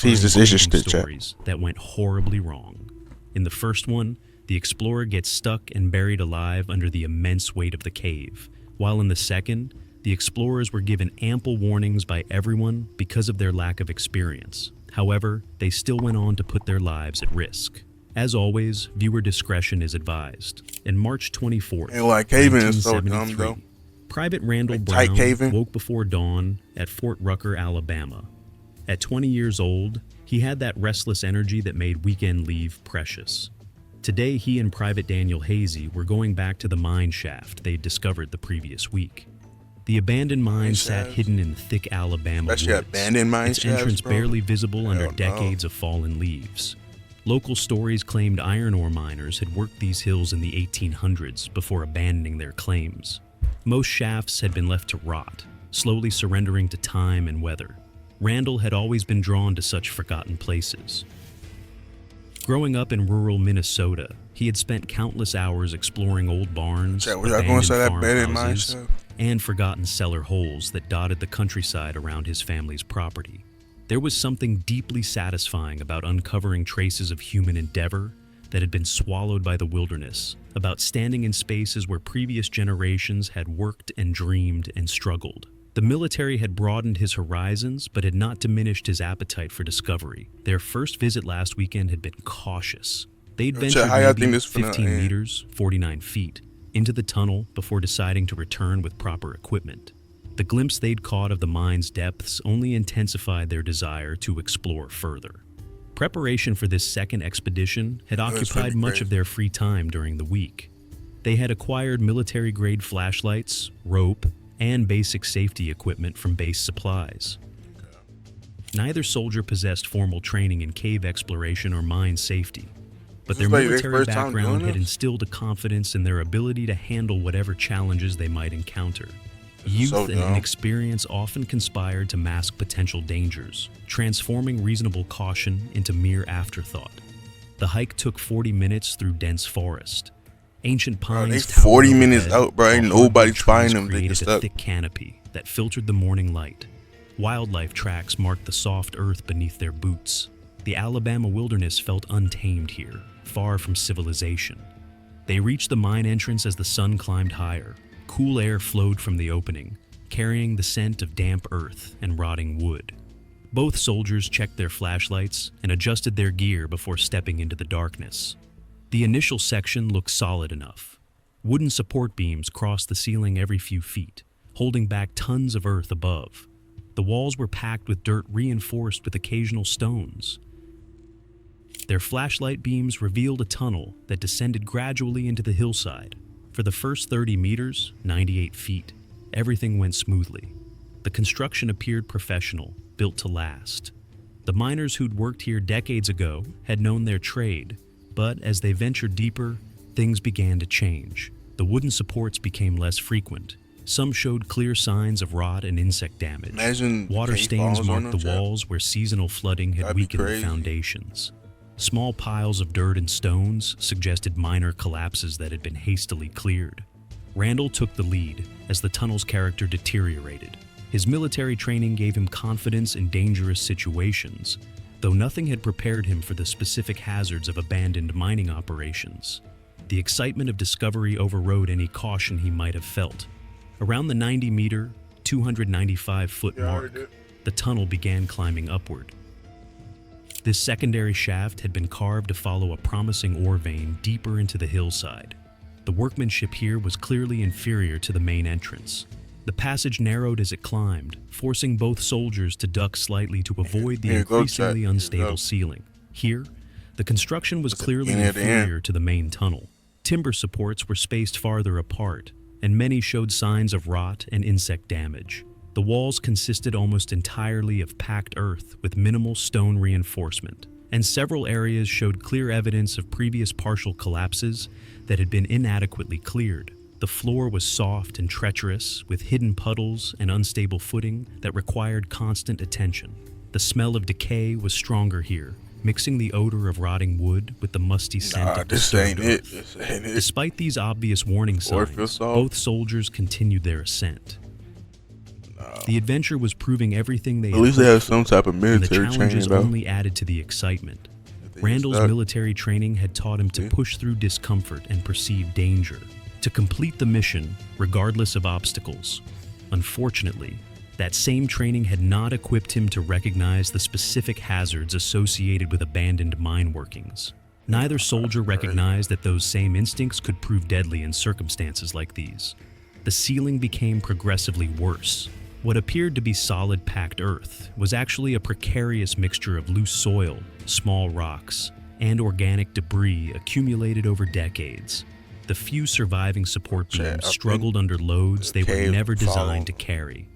He's just including interested, chat. stories that went horribly wrong. In the first one, the explorer gets stuck and buried alive under the immense weight of the cave, while in the second, the explorers were given ample warnings by everyone because of their lack of experience. However, they still went on to put their lives at risk. As always, viewer discretion is advised. In March 24th, And like caving is so 1973, dumb though. Private Randall Like tight Brown caving. woke before dawn at Fort Rucker, Alabama. At 20 years old, he had that restless energy that made weekend leave precious. Today, he and Private Daniel Hazy were going back to the mine shaft they'd discovered the previous week. The abandoned mine sat shafts? hidden in thick Alabama Especially woods, abandoned mine its shafts, entrance bro. barely visible under Hell no. decades of fallen leaves. Local stories claimed iron ore miners had worked these hills in the 1800s before abandoning their claims. Most shafts had been left to rot, slowly surrendering to time and weather. Randall had always been drawn to such forgotten places. Growing up in rural Minnesota, he had spent countless hours exploring old barns, Chat, was y'all gonna say that abandoned abandoned mine farmhouses, shaft? and forgotten cellar holes that dotted the countryside around his family's property. There was something deeply satisfying about uncovering traces of human endeavor that had been swallowed by the wilderness, about standing in spaces where previous generations had worked and dreamed and struggled. The military had broadened his horizons, but had not diminished his appetite for discovery. Their first visit last weekend had been cautious. They'd Chat, ventured how y'all think maybe this finna 15 end? meters, 49 feet, into the tunnel before deciding to return with proper equipment. The glimpse they'd caught of the mine's depths only intensified their desire to explore further. Preparation for this second expedition had that's occupied pretty much crazy. of their free time during the week. They had acquired military-grade flashlights, rope, and basic safety equipment from base supplies. Neither soldier possessed formal training in cave exploration or mine safety, but their This like their military first time background doing had this? instilled a confidence in their ability to handle whatever challenges they might encounter. Youth so and dumb. inexperience often conspired to mask potential dangers, transforming reasonable caution into mere afterthought. The hike took 40 minutes through dense forest. Ancient Bro, they pines towered 40 minutes overhead, out, bro. Ain't while nobody hardwood spying trees them. They created just a stuck. thick canopy that filtered the morning light. Wildlife tracks marked the soft earth beneath their boots. The Alabama wilderness felt untamed here, far from civilization. They reached the mine entrance as the sun climbed higher. Cool air flowed from the opening, carrying the scent of damp earth and rotting wood. Both soldiers checked their flashlights and adjusted their gear before stepping into the darkness. The initial section looked solid enough. Wooden support beams crossed the ceiling every few feet, holding back tons of earth above. The walls were packed with dirt reinforced with occasional stones. Their flashlight beams revealed a tunnel that descended gradually into the hillside. For the first 30 meters, 98 feet, everything went smoothly. The construction appeared professional, built to last. The miners who'd worked here decades ago had known their trade, but as they ventured deeper, things began to change. The wooden supports became less frequent. Some showed clear signs of rot and insect damage. Imagine Water cave stains falls on marked them, the chat. walls where seasonal flooding had That'd be weakened the crazy. foundations. Small piles of dirt and stones suggested minor collapses that had been hastily cleared. Randall took the lead as the tunnel's character deteriorated. His military training gave him confidence in dangerous situations, though nothing had prepared him for the specific hazards of abandoned mining operations. The excitement of discovery overrode any caution he might have felt. Around the 90-meter, 295-foot mark, the tunnel began climbing upward. This secondary shaft had been carved to follow a promising ore vein deeper into the hillside. The workmanship here was clearly inferior to the main entrance. The passage narrowed as it climbed, forcing both soldiers to duck slightly to avoid the Here you go, increasingly Chet. Here you unstable go. cleaning. Here, the construction was It's the clearly beginning of the end. inferior to the main tunnel. Timber supports were spaced farther apart, and many showed signs of rot and insect damage. The walls consisted almost entirely of packed earth with minimal stone reinforcement, and several areas showed clear evidence of previous partial collapses that had been inadequately cleared. The floor was soft and treacherous, with hidden puddles and unstable footing that required constant attention. The smell of decay was stronger here, mixing the odor of rotting wood with the musty scent Nah, of this disturbed ain't it. earth. This ain't it. Despite these obvious warning Or feel signs, soft. both soldiers continued their ascent. The adventure was proving everything they At had least they hoped have some type of and the military challenges training, though. only added to the excitement. If they get Randall's stuck. military training had taught him to Yeah. push through discomfort and perceive danger, to complete the mission regardless of obstacles. Unfortunately, that same training had not equipped him to recognize the specific hazards associated with abandoned mine workings. Neither soldier recognized that those same instincts could prove deadly in circumstances like these. The ceiling became progressively worse. What appeared to be solid packed earth was actually a precarious mixture of loose soil, small rocks, and organic debris accumulated over decades. The few surviving support Shit, beams I struggled think under loads they were cave never followed. designed to carry.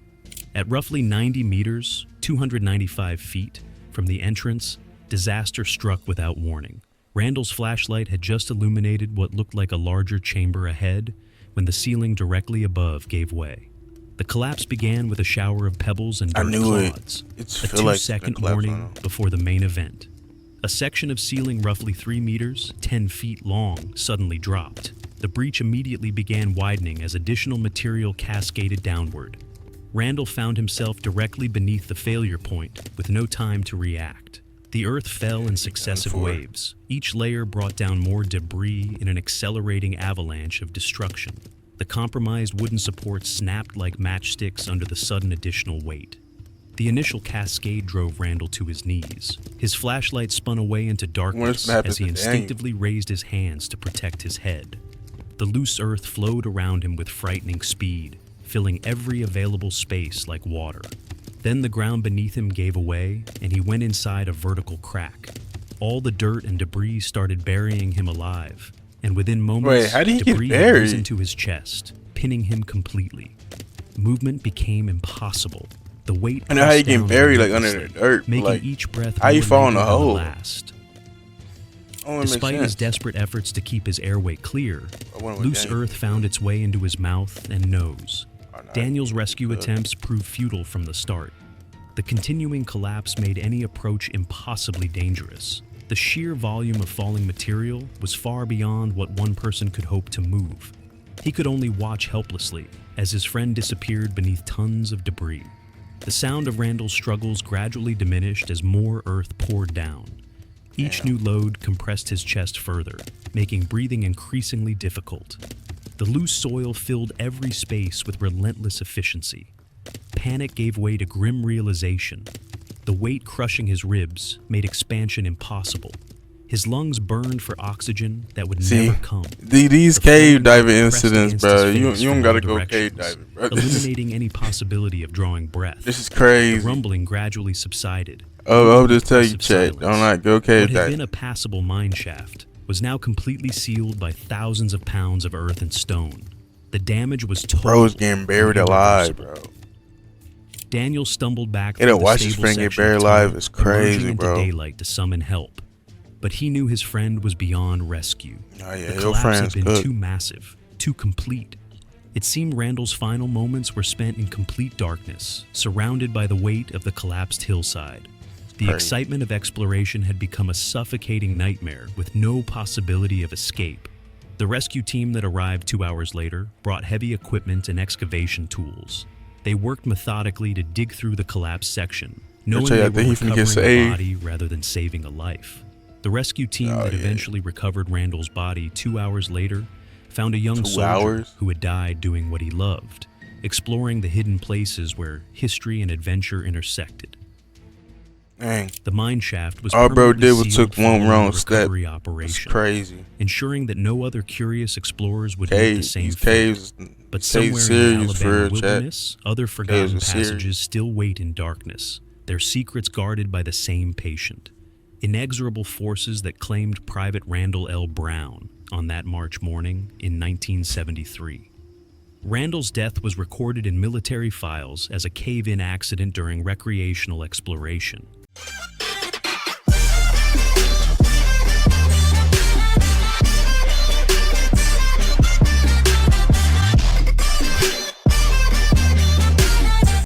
At roughly 90 meters, 295 feet, from the entrance, disaster struck without warning. Randall's flashlight had just illuminated what looked like a larger chamber ahead when the ceiling directly above gave way. The collapse began with a shower of pebbles and I dirt knew it. clods, It's a feel like 2-second collapse on warning them. before the main event. A section of ceiling roughly 3 meters, 10 feet long, suddenly dropped. The breach immediately began widening as additional material cascaded downward. Randall found himself directly beneath the failure point, with no time to react. The earth fell in successive for it. waves. Each layer brought down more debris in an accelerating avalanche of destruction. The compromised wooden supports snapped like matchsticks under the sudden additional weight. The initial cascade drove Randall to his knees. His flashlight spun away into darkness happened as he to Daniel? instinctively raised his hands to protect his head. The loose earth flowed around him with frightening speed, filling every available space like water. Then the ground beneath him gave away, and he went inside a vertical crack. All the dirt and debris started burying him alive, and within moments, Wait, how did he get debris had buried? risen to his chest, pinning him completely. Movement became impossible. The weight I know how you pressed get down buried like under the relentlessly, dirt. making Like, each breath how you more fall in a labored than the hole? last. oh, it makes Despite his sense. desperate efforts to keep his airway clear, I went with loose Daniel. earth found its way into his mouth and nose. Oh, no, Daniel's rescue good. attempts proved futile from the start. The continuing collapse made any approach impossibly dangerous. The sheer volume of falling material was far beyond what one person could hope to move. He could only watch helplessly as his friend disappeared beneath tons of debris. The sound of Randall's struggles gradually diminished as more earth poured down. Each new load compressed his chest further, making breathing increasingly difficult. The loose soil filled every space with relentless efficiency. Panic gave way to grim realization. The weight crushing his ribs made expansion impossible. His lungs burned for oxygen that would See, never come. These The cave flame diving pressed incidents, against bro. his You face don't from gotta all go cave directions, diving, bro. This eliminating any possibility of drawing breath. is The crazy. rumbling gradually subsided. I'll just tell you, Impressive Chet. silence. Don't not go cave What had been diving. a passable mine shaft was now completely sealed by thousands of pounds of earth and stone. The damage was total. Bro's getting buried and alive, irreversible. bro. Daniel stumbled back Hey, through to the watch his stable friend get section of buried tunnel, alive is crazy, emerging into bro. daylight to summon help. But he knew his friend was beyond rescue. Oh, yeah, The your collapse had friend's been good. too massive, too complete. It seemed Randall's final moments were spent in complete darkness, surrounded by the weight of the collapsed hillside. The crazy. excitement of exploration had become a suffocating nightmare with no possibility of escape. The rescue team that arrived 2 hours later brought heavy equipment and excavation tools. They worked methodically to dig through the collapsed section, knowing tell you, they I were think he finna get recovering a saved. body rather than saving a life. The rescue team Oh, that yeah. eventually recovered Randall's body 2 hours later found a young 2 soldier hours? who had died doing what he loved, exploring the hidden places where history and adventure intersected. Dang. The mine shaft was All bro permanently did was sealed took one following wrong the step. recovery It's operation, crazy. ensuring that no other curious explorers would meet the Caves, same these fate. caves, But caves somewhere in the serious for Alabama real, chat. wilderness, other forgotten are serious. passages still wait in darkness, their secrets guarded by the same patient. Inexorable forces that claimed Private Randall L. Brown on that March morning in 1973. Randall's death was recorded in military files as a cave-in accident during recreational exploration.